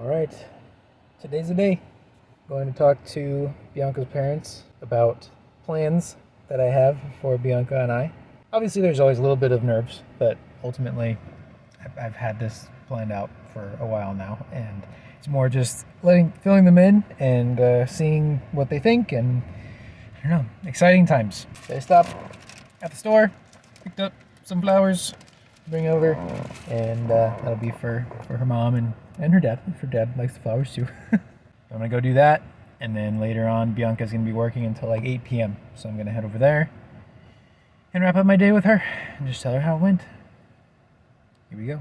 All right, today's the day. Going to talk to Bianca's parents about plans that I have for Bianca and I. Obviously, there's always a little bit of nerves, but ultimately, I've had this planned out for a while now, and it's more just filling them in and seeing what they think, and I don't know, exciting times. So I stopped at the store, picked up some flowers, to bring over, and that'll be for her mom and her dad. If her dad likes the flowers too. I'm gonna go do that, and then later on, Bianca's gonna be working until like 8 p.m. So I'm gonna head over there and wrap up my day with her and just tell her how it went. Here we go.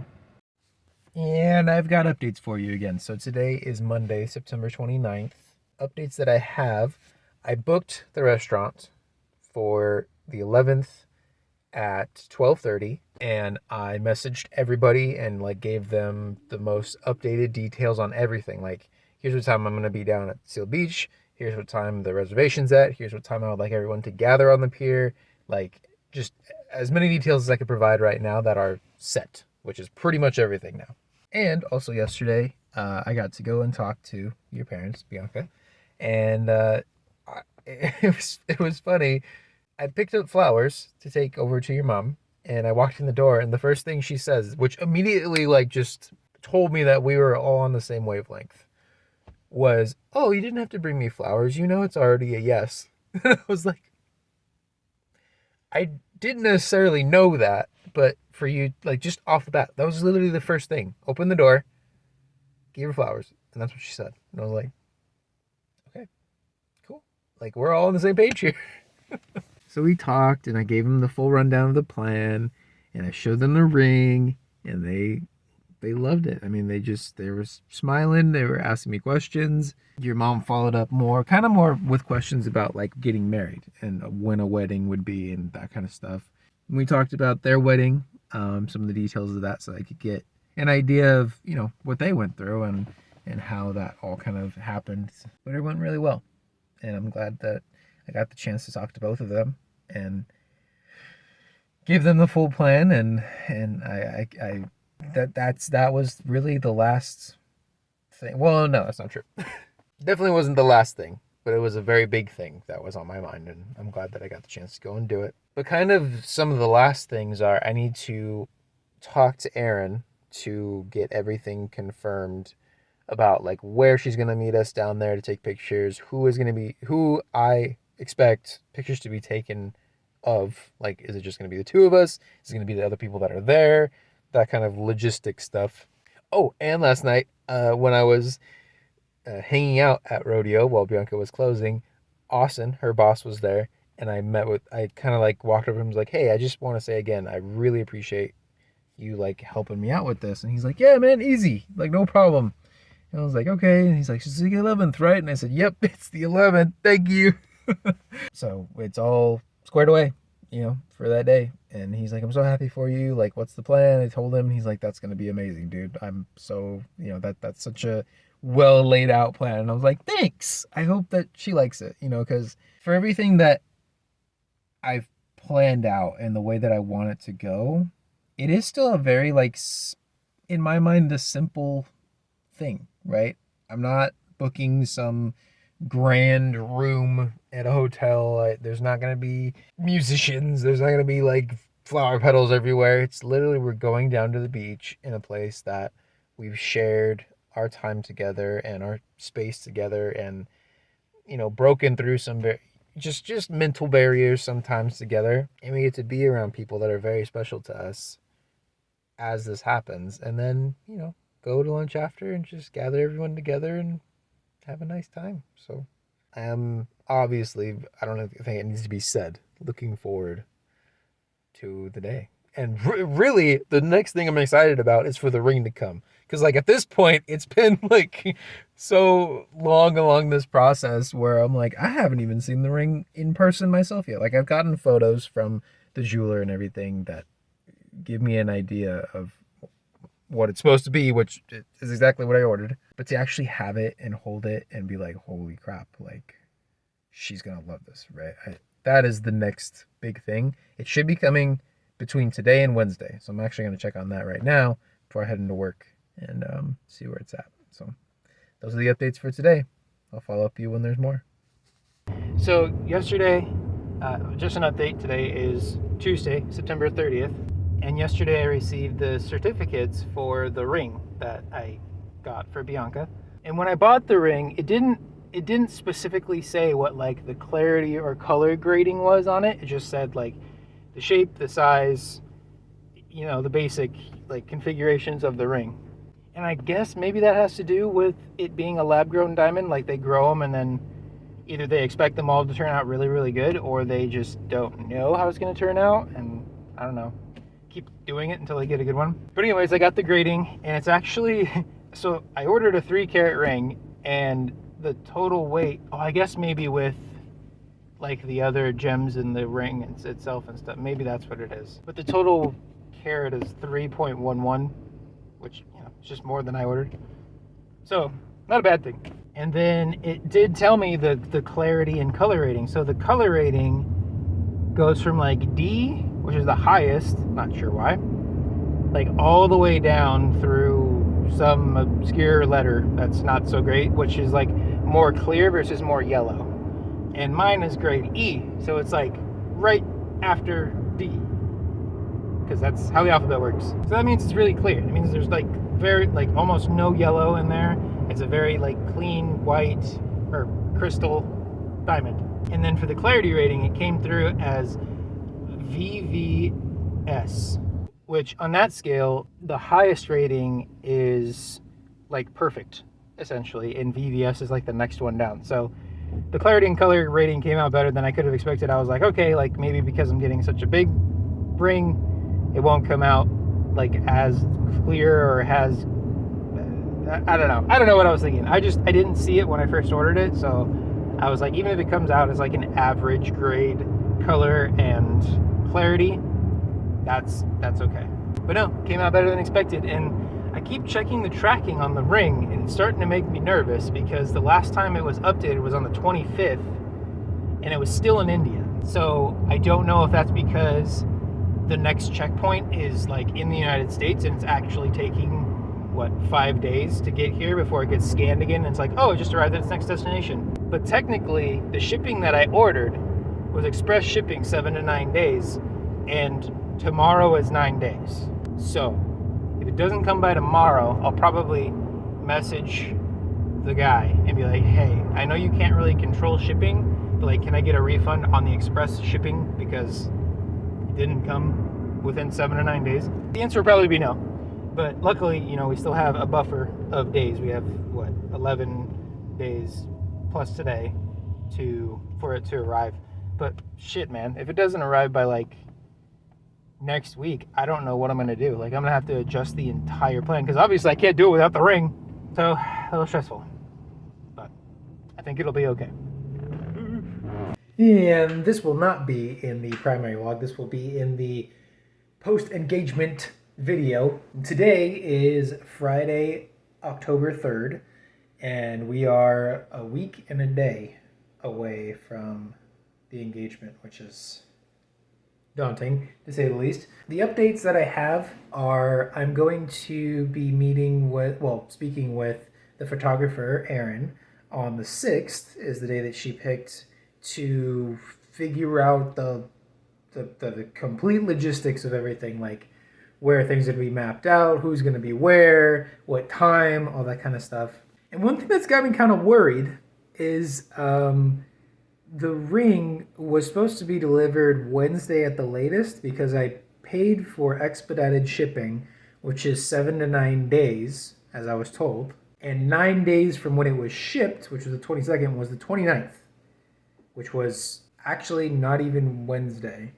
And I've got updates for you again. So today is Monday, September 29th. Updates that I have. I booked the restaurant for the 11th at 12:30, and I messaged everybody and like gave them the most updated details on everything. Like, here's what time I'm going to be down at Seal Beach. Here's what time the reservation's at. Here's what time I would like everyone to gather on the pier. Like, just as many details as I could provide right now that are set, which is pretty much everything now. And also yesterday, I got to go and talk to your parents, Bianca, and it was funny. I picked up flowers to take over to your mom, and I walked in the door, and the first thing she says, which immediately like just told me that we were all on the same wavelength, was, "Oh, you didn't have to bring me flowers. You know it's already a yes." And I was like, I didn't necessarily know that, but for you, like just off the bat, that was literally the first thing. Open the door, gave her flowers, and that's what she said. And I was like, okay, cool. Like, we're all on the same page here. So we talked, and I gave them the full rundown of the plan, and I showed them the ring, and they loved it. I mean, they were smiling, they were asking me questions. Your mom followed up kind of more with questions about like getting married and when a wedding would be and that kind of stuff. And we talked about their wedding, some of the details of that, so I could get an idea of what they went through and how that all kind of happened. But it went really well, and I'm glad that I got the chance to talk to both of them and give them the full plan, and I that was really the last thing. Well, no, that's not true. Definitely wasn't the last thing, but it was a very big thing that was on my mind, and I'm glad that I got the chance to go and do it. But kind of some of the last things are, I need to talk to Erin to get everything confirmed about like where she's gonna meet us down there to take pictures, who I expect pictures to be taken of. Like, is it just gonna be the two of us? Is it gonna be the other people that are there? That kind of logistic stuff. Oh, and last night, when I was hanging out at Rodeo while Bianca was closing, Austin, her boss, was there, and I kind of like walked over and was like, "Hey, I just want to say again, I really appreciate you like helping me out with this." And he's like, "Yeah, man, easy, like no problem." And I was like, "Okay." And he's like, "It's the 11th, right?" And I said, "Yep, it's the 11th. Thank you." So it's all squared away, for that day. And he's like, "I'm so happy for you. Like, what's the plan?" I told him. He's like, "That's gonna be amazing, dude. I'm so, that's such a well laid out plan." And I was like, "Thanks. I hope that she likes it, because for everything that I've planned out and the way that I want it to go, it is still a very like in my mind the simple thing, right? I'm not booking some grand room at a hotel. There's not going to be musicians. There's not going to be like flower petals everywhere. It's literally, we're going down to the beach in a place that we've shared our time together and our space together, and broken through some just mental barriers sometimes together, and we get to be around people that are very special to us as this happens, and then go to lunch after and just gather everyone together and have a nice time. So I am obviously, I don't think it needs to be said, looking forward to the day. And really, the next thing I'm excited about is for the ring to come. Because, like, at this point, it's been, like, so long along this process where I'm like, I haven't even seen the ring in person myself yet. Like, I've gotten photos from the jeweler and everything that give me an idea of what it's supposed to be, which is exactly what I ordered. But to actually have it and hold it and be like, holy crap, like, she's going to love this, right? That is the next big thing. It should be coming between today and Wednesday. So I'm actually going to check on that right now before I head into work and see where it's at. So those are the updates for today. I'll follow up with you when there's more. So yesterday, just an update. Today is Tuesday, September 30th. And yesterday I received the certificates for the ring that I got for Bianca. And when I bought the ring, it didn't specifically say what like the clarity or color grading was on it. It just said like the shape, the size, you know, the basic like configurations of the ring. And I guess maybe that has to do with it being a lab-grown diamond. Like they grow them and then either they expect them all to turn out really, really good, or they just don't know how it's going to turn out. And I don't know, keep doing it until I get a good one. But anyways, I got the grading, and it's actually, so I ordered a 3-carat ring, and the total weight, I guess maybe with like the other gems in the ring itself and stuff, maybe that's what it is. But the total carat is 3.11, which, you know, it's just more than I ordered. So, not a bad thing. And then it did tell me the clarity and color rating. So the color rating goes from like D, which is the highest, not sure why, like all the way down through some obscure letter that's not so great, which is like more clear versus more yellow. And mine is grade E, so it's like right after D, because that's how the alphabet works. So that means it's really clear. It means there's like very, like almost no yellow in there. It's a very like clean white or crystal diamond. And then for the clarity rating, it came through as VVS, which on that scale, the highest rating is like perfect, essentially, and VVS is like the next one down. So the clarity and color rating came out better than I could have expected. I was like, okay, like maybe because I'm getting such a big ring, it won't come out like as clear or has, I don't know. I don't know what I was thinking. I didn't see it when I first ordered it, so I was like, even if it comes out as like an average grade color and clarity, that's okay. But no, came out better than expected, and I keep checking the tracking on the ring, and it's starting to make me nervous because the last time it was updated was on the 25th, and it was still in India. So I don't know if that's because the next checkpoint is like in the United States and it's actually taking 5 days to get here before it gets scanned again, and it's like, oh, it just arrived at its next destination. But technically the shipping that I ordered was express shipping 7 to 9 days, and tomorrow is 9 days. So if it doesn't come by tomorrow, I'll probably message the guy and be like, hey, I know you can't really control shipping, but like, can I get a refund on the express shipping because it didn't come within 7 to 9 days? The answer will probably be no. But luckily, you know, we still have a buffer of days. We have 11 days plus today for it to arrive. But shit, man, if it doesn't arrive by like next week, I don't know what I'm gonna do. Like, I'm gonna have to adjust the entire plan because obviously I can't do it without the ring. So a little stressful, but I think it'll be okay. And this will not be in the primary log. This will be in the post-engagement video. Today is Friday, October 3rd, and we are a week and a day away from the engagement, which is daunting, to say the least. The updates that I have are I'm going to be speaking with the photographer, Erin, on the 6th is the day that she picked to figure out the complete logistics of everything, like where things are going to be mapped out, who's going to be where, what time, all that kind of stuff. And one thing that's got me kind of worried is the ring was supposed to be delivered Wednesday at the latest because I paid for expedited shipping, which is 7 to 9 days, as I was told. And 9 days from when it was shipped, which was the 22nd, was the 29th, which was actually not even Wednesday.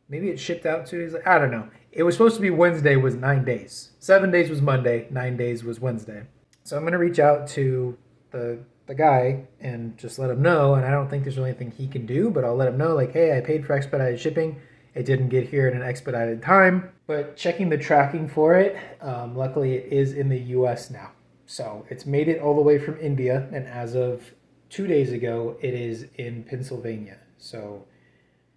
Maybe it shipped out 2 days later. I don't know. It was supposed to be Wednesday was 9 days. 7 days was Monday, 9 days was Wednesday. So I'm going to reach out to the guy and just let him know, and I don't think there's really anything he can do, but I'll let him know, like, hey, I paid for expedited shipping. It didn't get here in an expedited time. But checking the tracking for it, luckily it is in the US now. So it's made it all the way from India, and as of 2 days ago, it is in Pennsylvania. So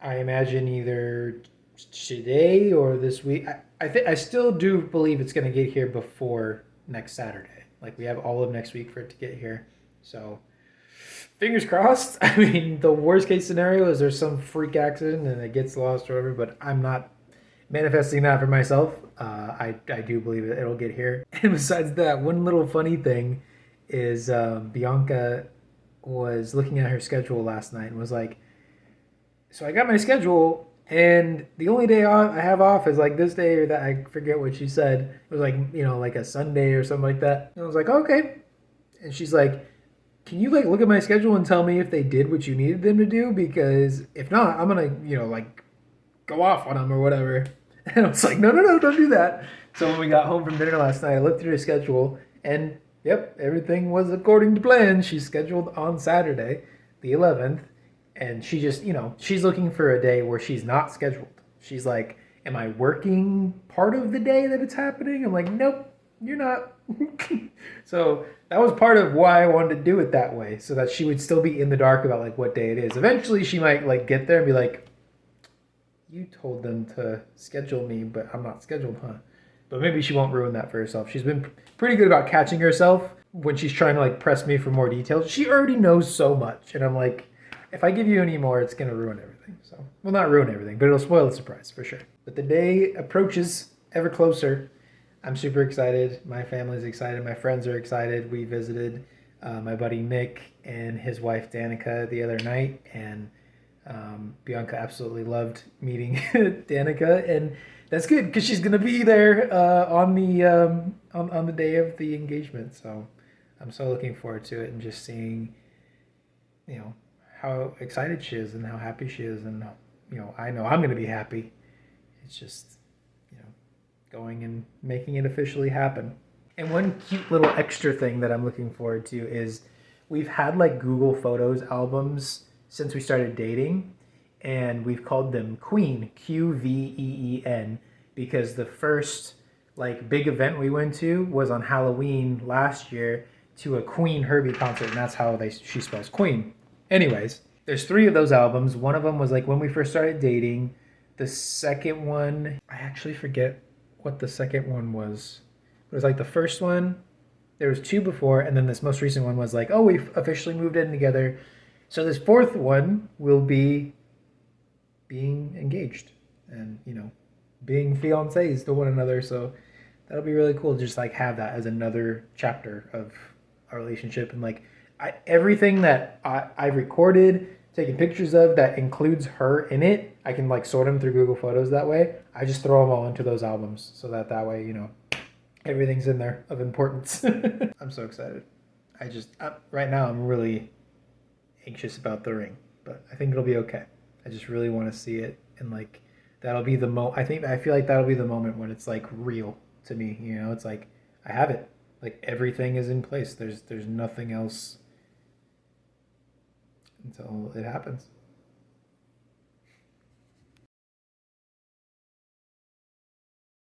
I imagine either today or this week. I still do believe it's going to get here before next Saturday. Like we have all of next week for it to get here. So fingers crossed. I mean, the worst case scenario is there's some freak accident and it gets lost or whatever, but I'm not manifesting that for myself. I do believe it'll get here. And besides that, one little funny thing is Bianca was looking at her schedule last night and was like, so I got my schedule, and the only day I have off is like this day or that. I forget what she said. It was like, like a Sunday or something like that. And I was like, okay. And she's like, can you like look at my schedule and tell me if they did what you needed them to do? Because if not, I'm gonna, like go off on them or whatever. And I was like, no, no, no, don't do that. So when we got home from dinner last night, I looked through her schedule, and yep, everything was according to plan. She's scheduled on Saturday, the 11th, and she just, she's looking for a day where she's not scheduled. She's like, am I working part of the day that it's happening? I'm like, nope, you're not. So that was part of why I wanted to do it that way, so that she would still be in the dark about like what day it is. Eventually she might like get there and be like, you told them to schedule me, but I'm not scheduled, huh? But maybe she won't ruin that for herself. She's been pretty good about catching herself when she's trying to like press me for more details. She already knows so much, and I'm like, if I give you any more, it's gonna ruin everything. So, well, not ruin everything, but it'll spoil the surprise for sure. But the day approaches ever closer. I'm super excited. My family's excited. My friends are excited. We visited my buddy Nick and his wife Danica the other night, and Bianca absolutely loved meeting Danica, and that's good because she's gonna be there on the day of the engagement. So I'm so looking forward to it and just seeing, how excited she is and how happy she is, and I know I'm gonna be happy. It's just going and making it officially happen. And one cute little extra thing that I'm looking forward to is we've had like Google Photos albums since we started dating, and we've called them Queen, Qveen, because the first like big event we went to was on Halloween last year to a Queen Herbie concert, and that's how she spells Queen. Anyways, there's 3 of those albums. One of them was like when we first started dating. The second one, I actually forget what the second one was. It was like the first one. There was 2 before, and then this most recent one was like, oh, we've officially moved in together. So this 4th one will be being engaged and, being fiancés to one another. So that'll be really cool to just like have that as another chapter of our relationship. And like everything that I've recorded, taken pictures of that includes her in it, I can like sort them through Google Photos that way. I just throw them all into those albums so that way, everything's in there of importance. I'm so excited. Right now I'm really anxious about the ring, but I think it'll be okay. I just really want to see it, and like that'll be I feel like that'll be the moment when it's like real to me. It's like I have it. Like everything is in place. There's nothing else until it happens.